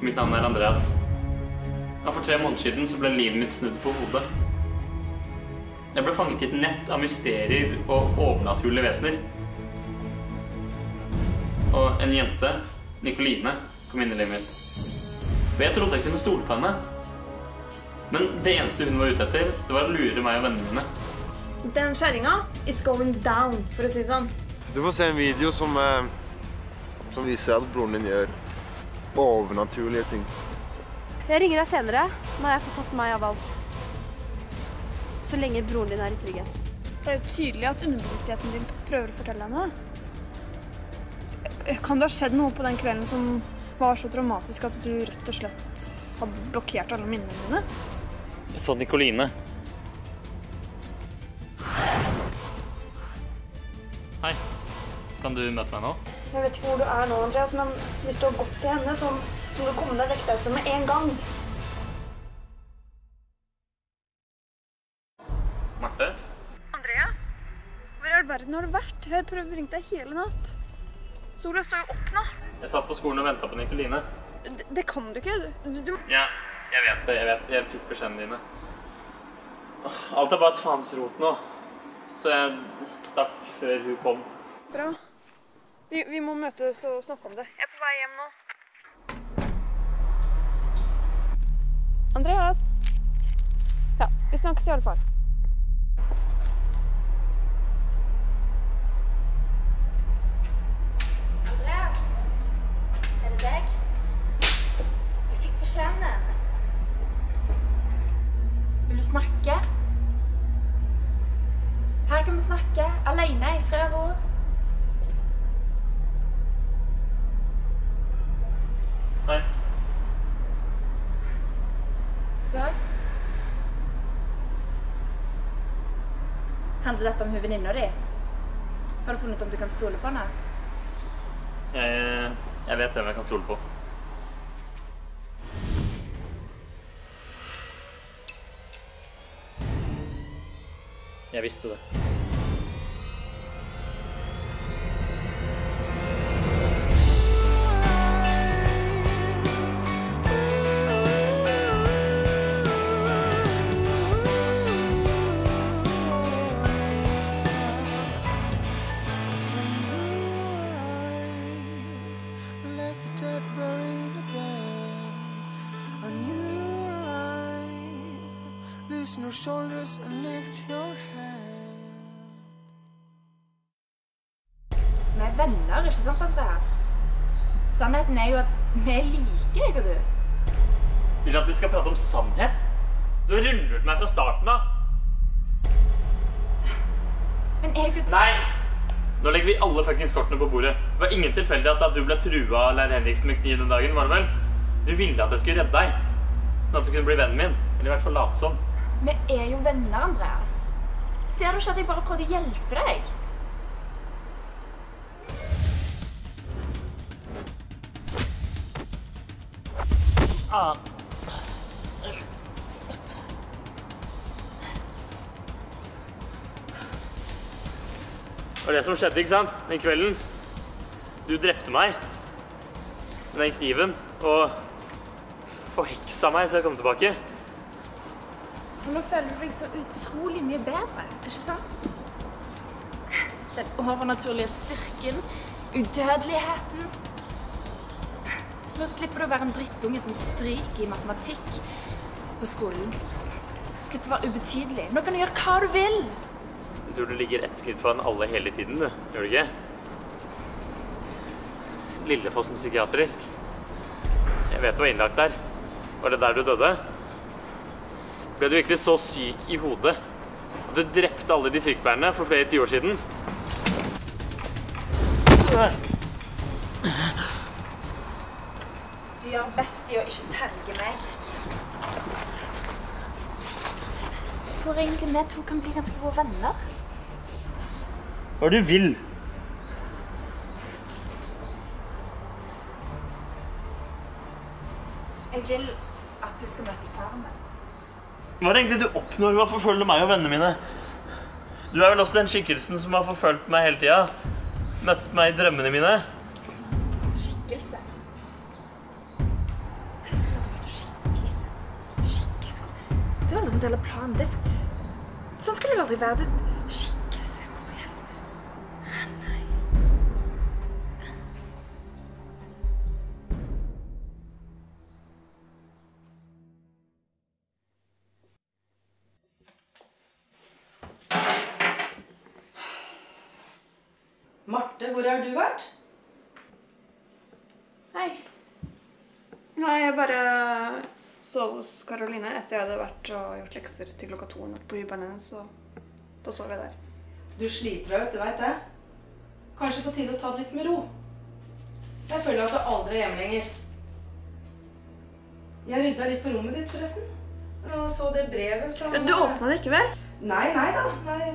Mitt navn er Andreas. For 3 måneder siden så ble livet mitt snudd på hodet. Jeg ble fanget i et nett av mysterier og overnaturlige vesener. Og en jente, Nikoline, kom inn i livet mitt. Og jeg trodde jeg kunne stole på henne. Men det eneste hun var ute etter, det var å lure meg og vennene mine. Den kjerringa is going down, for å si det sånn. Du får se en video som viser at broren din gjør overnaturlige ting. Jeg ringer deg senere, når jeg får tatt meg av alt. Så lenge broren din er i trygghet. Det er jo tydelig at underbevisstheten din prøver å fortelle henne. Kan det ha skjedd noe på den kvelden som var så traumatisk at du rett og slett har blokkert alle minnene dine? Jeg så Nikoline. Hei, kan du møte meg nå? Jeg vet ikke hvor du er nå, Andreas, men hvis du har gått til henne, så må du komme deg vekk derfra med en gang. Marte? Andreas? Hvor i all verden har du vært? Jeg har prøvd å ringe deg hele natt. Sola står jo opp nå. Jeg satt på skolen og ventet på Nikoline. Det kan du ikke. Ja, jeg vet det. Jeg fikk beskjedene dine. Alt er bare et faens rot nå. Så jeg stakk før hun kom. Bra. Vi må møtes og snakke om det. Jeg er på vei hjem nå. Andreas? Ja, vi snakkes i alle fall. Andreas, er det deg? Jeg fikk beskjeden. Vil du snakke? Her kan vi snakke, alene i fred og ro. Hei. Så? Handler dette om venninna di? Har du funnet ut om du kan stole på henne? Jeg vet hvem jeg kan stole på. Jeg visste det. No shoulders and lift your head. Vi er venner, ikke sant, Andreas? Sannheten er jo at vi er like, jeg og du. Vil du at vi skal prate om sannhet? Du har rundlurt meg fra starten av. Men jeg og... Nei! Nå legger vi alle fuckings kortene på bordet. Det var ingen tilfeldig at du ble trua av Lærer Henriksen med kniv den dagen, var det vel? Du ville at jeg skulle redde deg. Sånn at du kunne bli vennen min. Eller i hvert fall late som. Vi er jo venner, Andreas. Ser du ikke at jeg bare prøvde å hjelpe deg? Det var det som skjedde, ikke sant? Den kvelden. Du drepte meg med den kniven og forheksa meg så jeg kom tilbake. Og nå føler du deg så utrolig mye bedre, ikke sant? Den overnaturlige styrken, udødeligheten. Nå slipper du å være en drittunge som stryker i matematikk på skolen. Du slipper å være ubetydelig. Nå kan du gjøre hva du vil. Jeg tror du ligger ett skritt foran alle hele tiden, du. Gjør du ikke? Lillefossen psykiatrisk. Jeg vet du var innlagt der. Var det der du døde? Ble du virkelig så syk i hodet at du drepte alle de sykepleierne for flere tiår siden? Du gjør best i å ikke terge meg. For egentlig vi to kan bli ganske gode venner. Hva er det du vil? Jeg vil at du skal møte faren min. Hva er det egentlig du oppnår ved å forfølge meg og vennene mine? Du er vel også den skikkelsen som har forfølgt meg hele tiden. Møtt meg i drømmene mine. Skikkelse? en del av planen. Sånn skulle det aldri være. Skikkelse, kom igjen. Nei. Marte, hvor har du vært? Nei. Nei, jeg bare sov hos Karoline etter jeg hadde vært og gjort lekser til klokka 2 natt på hybelen hennes, så da sov jeg der. Du sliter deg ut, du vet det. Kanskje på tide å ta det litt med ro. Jeg føler at du aldri er hjemme lenger. Jeg rydda litt på rommet ditt, forresten. Og så det brevet som... Du åpnet det ikke vel? Nei da. Nei.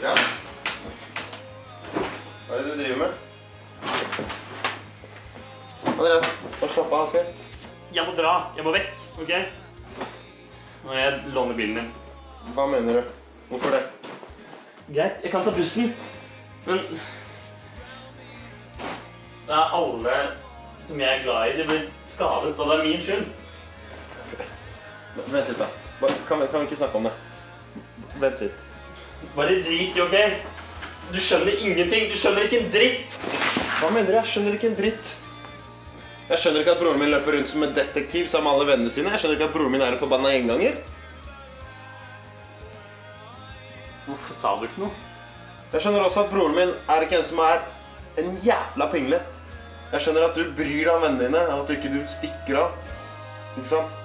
Ja. Hva er det du driver med? Andreas, bare slapp av, ok? Jeg må dra. Jeg må vekk, ok? Nå jeg låner bilen din. Hva mener du? Hvorfor det? Greit, jeg kan ta bussen. Men... det er alle som jeg er glad i. De blir skadet, og det er min skyld. Vent litt da. Kan vi ikke snakke om det? Vent litt. Bare drit i, ok? Du skjønner ingenting. Du skjønner ikke en dritt. Hva mener du? Jeg skjønner ikke en dritt. Jeg skjønner ikke at broren min løper rundt som en detektiv sammen med alle vennene sine. Jeg skjønner ikke at broren min er en forbanna enganger. Hvorfor sa du ikke noe? Jeg skjønner også at broren min er ikke en som er en jævla pingle. Jeg skjønner at du bryr deg om vennene dine, og at du ikke stikker av. Ikke sant?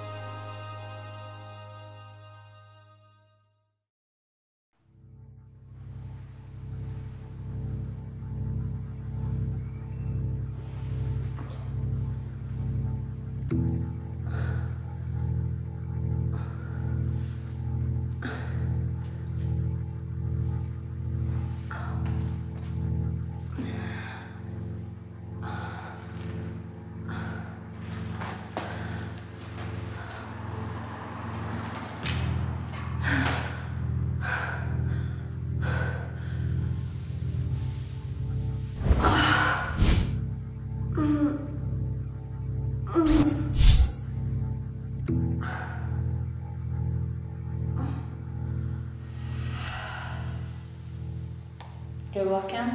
Du er våken?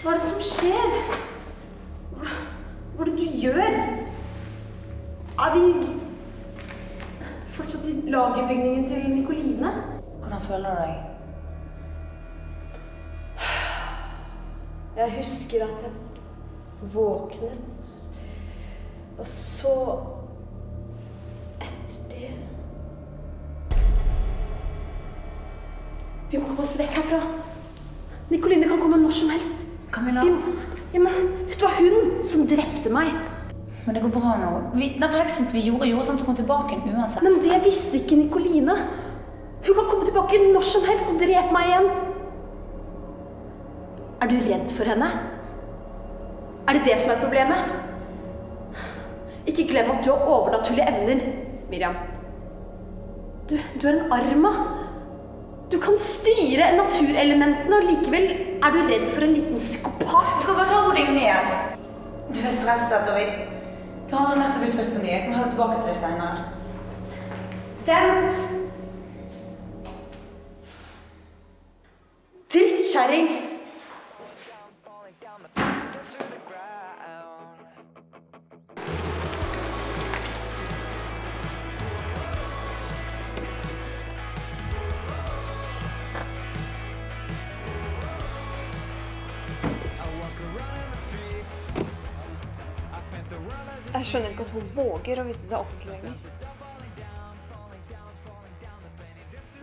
Hva er det som skjer? Hva er det du gjør? Er vi fortsatt i lagerbygningen til Nikoline? Hvordan føler du deg? Jeg husker at jeg våknet, og så etter det... Vi må komme oss vekk herfra. Nikoline kan komme når som helst. Camilla? Ja, men det var hun som drepte meg. Men det går bra nå. Den forheksen vi gjorde sånn at du kom tilbake uansett. Men det visste ikke Nikoline. Hun kan komme tilbake når som helst og drepe meg igjen. Er du redd for henne? Er det det som er problemet? Ikke glem at du har overnaturlige evner, Miriam. Du er en arma. Du kan styre naturelementene, og likevel er du redd for en liten psykopat. Du skal bare ta deg ned. Du er stresset, og du har nettopp blitt født på ny. Jeg må ha tilbake til det senere. Vent! Drittkjerring! Jeg skjønner ikke at hun våger å vise seg offentlig lenger.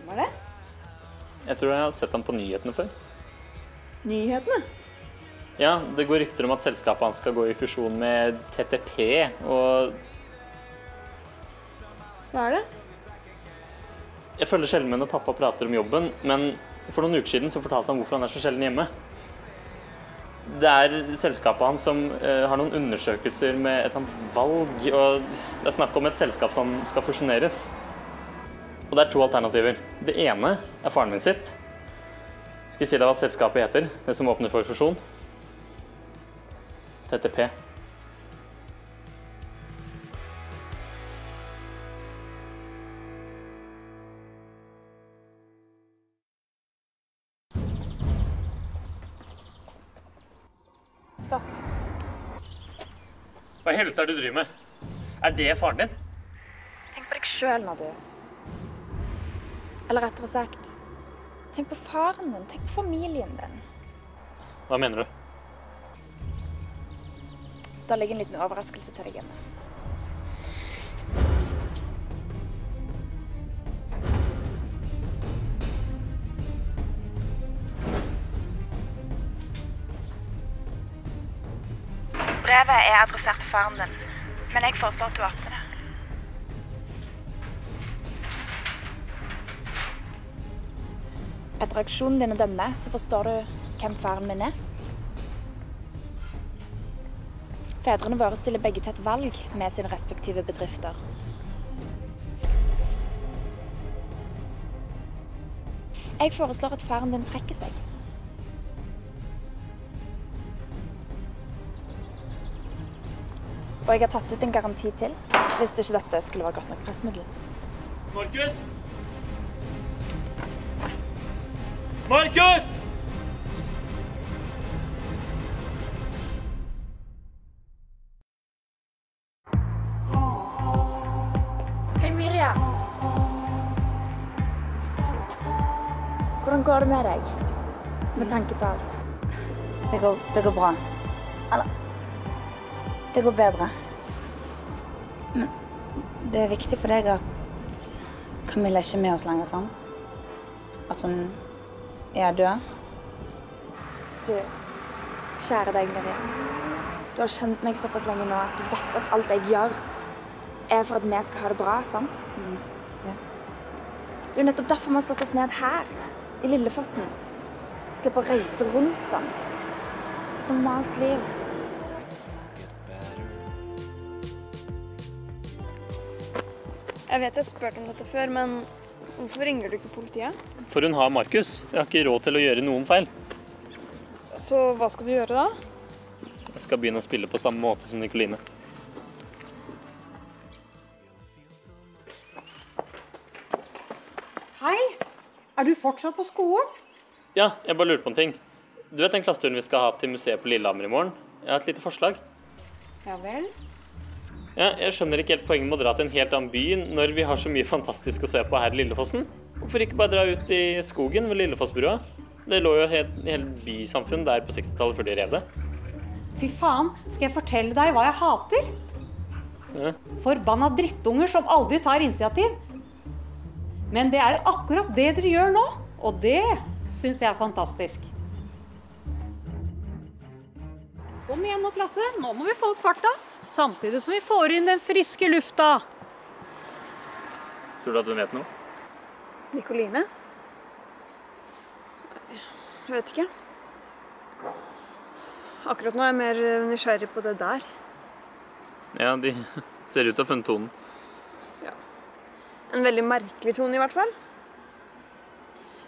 Hva er det? Jeg tror jeg har sett ham på nyhetene før. Nyhetene? Ja, det går rykter om at selskapet hans skal gå i fusjon med TTP, og Hva er det? jeg følger sjelden med når pappa prater om jobben, men for noen uker siden så fortalte han hvorfor han er så sjelden hjemme. Det er selskapet hans som har noen undersøkelser med et eller annet valg, og det er snakk om et selskap som skal fusjoneres. Og det er to alternativer. Det ene er faren min sitt. Skal jeg si deg hva selskapet heter, det som åpner for fusjon? TTP. Stopp. Hva i helvete er det du driver med? Er det faren din? Tenk på deg selv når du... Eller rettere sagt, tenk på faren din, tenk på familien din. Hva mener du? Der ligger en liten overraskelse til deg hjemme. Brevet er adressert til faren din, men jeg foreslår at du åpner det. Etter aksjonen din å dømme, så forstår du hvem faren min er. Fedrene våre stiller begge til et valg med sine respektive bedrifter. Jeg foreslår at faren din trekker seg. Og jeg har tatt ut en garanti til, hvis ikke dette skulle være godt nok pressmiddel. Markus! Markus! Hei, Mirja. Hvordan går det med deg? Med tanke på alt. Det går bra. Eller, det går bedre. Men det er viktig for deg at Camilla ikke er med oss lenger, sant? At hun er død. Du, kjære deg, Mirja. Du har kjent meg såpass lenge nå at du vet at alt jeg gjør er for at vi skal ha det bra, sant? Ja. Det er jo nettopp derfor vi har slått oss ned her, i Lillefossen. Slippe å reise rundt sånn. Et normalt liv. Jeg vet jeg har spurt om dette før, men hvorfor ringer du ikke politiet? For hun har Markus. Jeg har ikke råd til å gjøre noen feil. Så hva skal du gjøre da? Jeg skal begynne å spille på samme måte som Nikoline. Hei, er du fortsatt på skolen? Ja, jeg bare lurer på en ting. Du vet den klasseturen vi skal ha til museet på Lillehammer i morgen? Jeg har et lite forslag. Ja vel. Ja, jeg skjønner ikke helt poenget med å dra til en helt annen by når vi har så mye fantastisk å se på her i Lillefossen. Hvorfor ikke bare dra ut i skogen ved Lillefossbrua? Det lå jo helt bysamfunn der på 60-tallet før de rev det. Fy faen, skal jeg fortelle deg hva jeg hater? Ja. Forbanna drittunger som aldri tar initiativ. Men det er akkurat det dere gjør nå, og det synes jeg er fantastisk. Kom igjen nå, klasse. Nå må vi få opp farta. Samtidig som vi får inn den friske lufta. Tror du at hun vet noe? Nikoline? Jeg vet ikke. Akkurat nå er jeg mer nysgjerrig på det der. Ja, de ser ut til å ha funnet tonen. En veldig merkelig tone i hvert fall.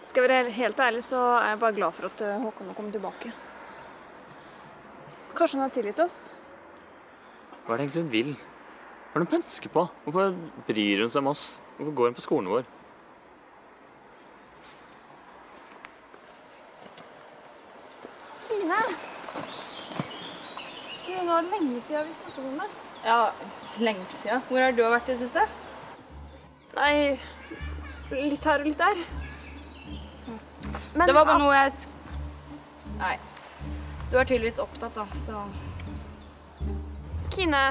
Skal Skal jeg være helt ærlig, så er jeg bare glad for at Håkon har kommet tilbake. Kanskje han har tilgitt oss? Hva er det egentlig hun vil? Hva er det hun pønsker på? Hvorfor bryr hun seg om oss? Hvorfor går hun på skolen vår? Kine! Du, nå er det lenge siden vi snakket om det. Ja, lenge siden. Hvor har du vært det siste? Nei, litt her og litt der. Men, Det var bare noe jeg... Nei. Du er tydeligvis opptatt da, så... Kine!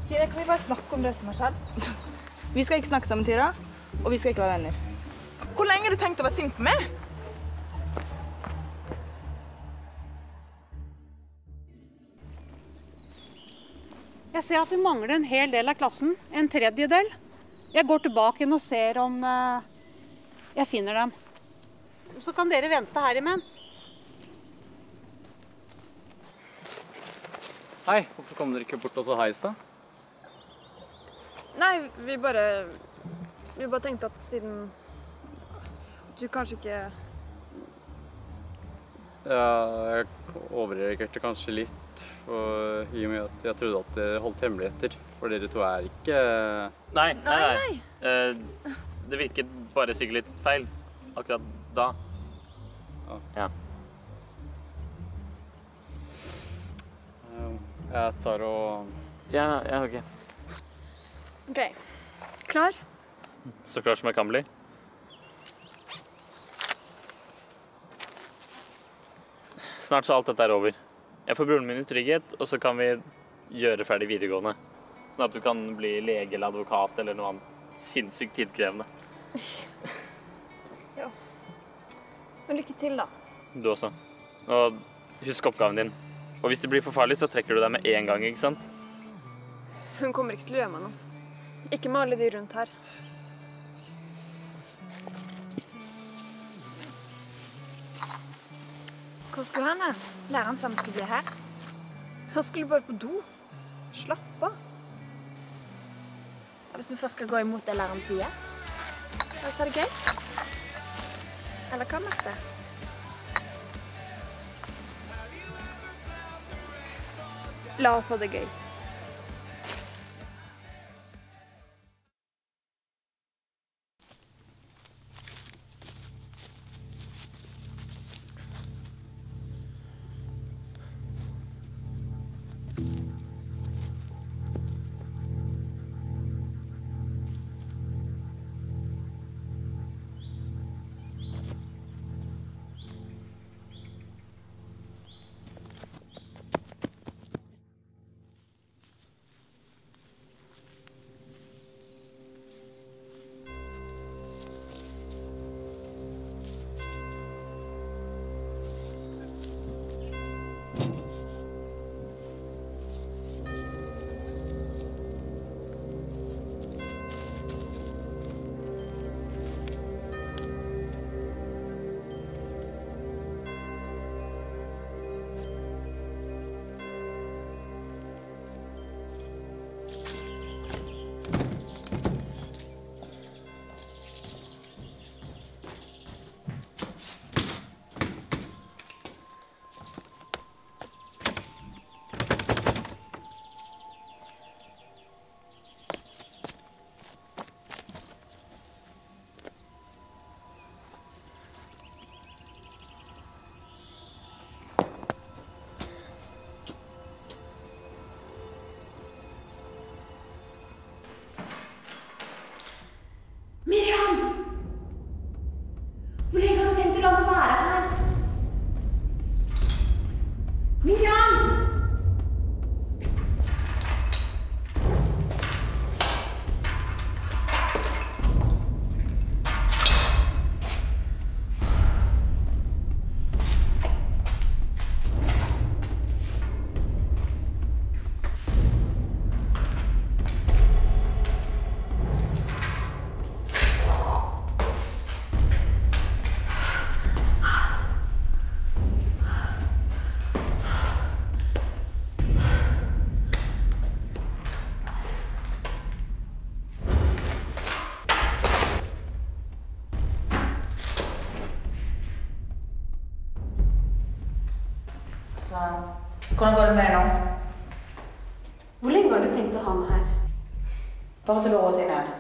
Kine, kan vi bare snakke om det som har skjedd? Vi skal ikke snakke sammen, Tyra. Og vi skal ikke være venner. Hvor lenge har du tenkt å være sint på meg? Jeg ser at vi mangler en hel del av klassen. En tredjedel. Jeg går tilbake inn og ser om jeg finner dem. Så kan dere vente her imens. Hei, hvorfor kom dere ikke bort og så heis da? Nei, vi bare tenkte at siden du kanskje ikke... Ja, jeg overreagerte kanskje litt, i og med at jeg trodde at dere holdt hemmeligheter, for dere to er ikke... Nei. Det virket bare sikkert litt feil, akkurat da. Ja. Jeg tar og... Ja, ok. Ok, klar? Så klar som jeg kan bli. Snart så alt dette er over. Jeg får broren min i trygghet, og så kan vi gjøre ferdig videregående. Sånn at du kan bli lege eller advokat eller noe annet sinnssykt tidkrevende. Ja. Men lykke til da. Du også. Og husk oppgaven din. Og hvis det blir for farlig, så trekker du deg med en gang, ikke sant? Hun kommer ikke til å gjøre meg noe. Ikke med alle de rundt her. Hvor skulle han hen? Læreren sa han skulle bli her. Han skulle bare på do. Slapp av. Hvis vi først skal gå imot det læreren sier. Så er det gøy. Eller hva med det? La oss ha det gøy. Miriam! Hvor lenge har du tenkt å la meg være her? Miriam! Så hvordan går det med deg nå? Hvor lenge har du tenkt å ha meg her? Bare til å råde til ned.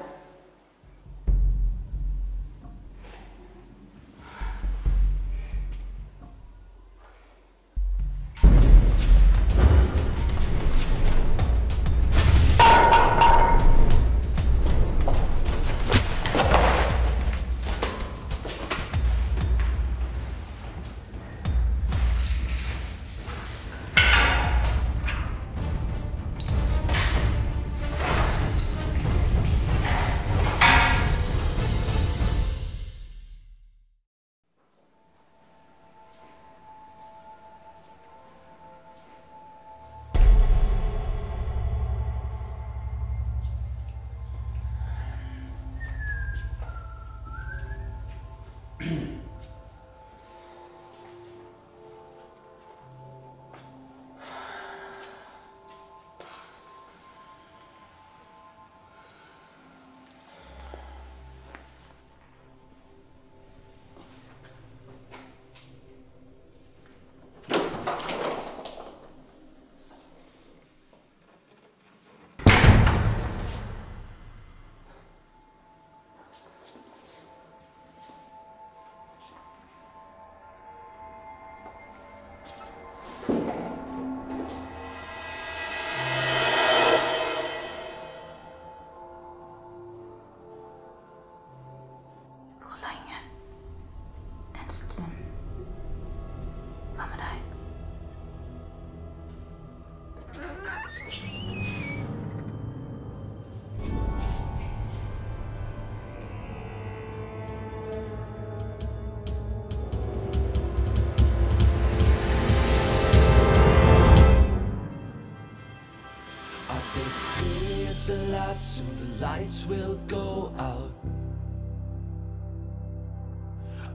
Soon the lights will go out.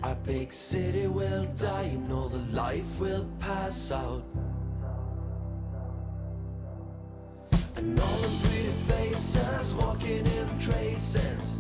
Our big city will die and all the life will pass out. And all the pretty faces walking in traces.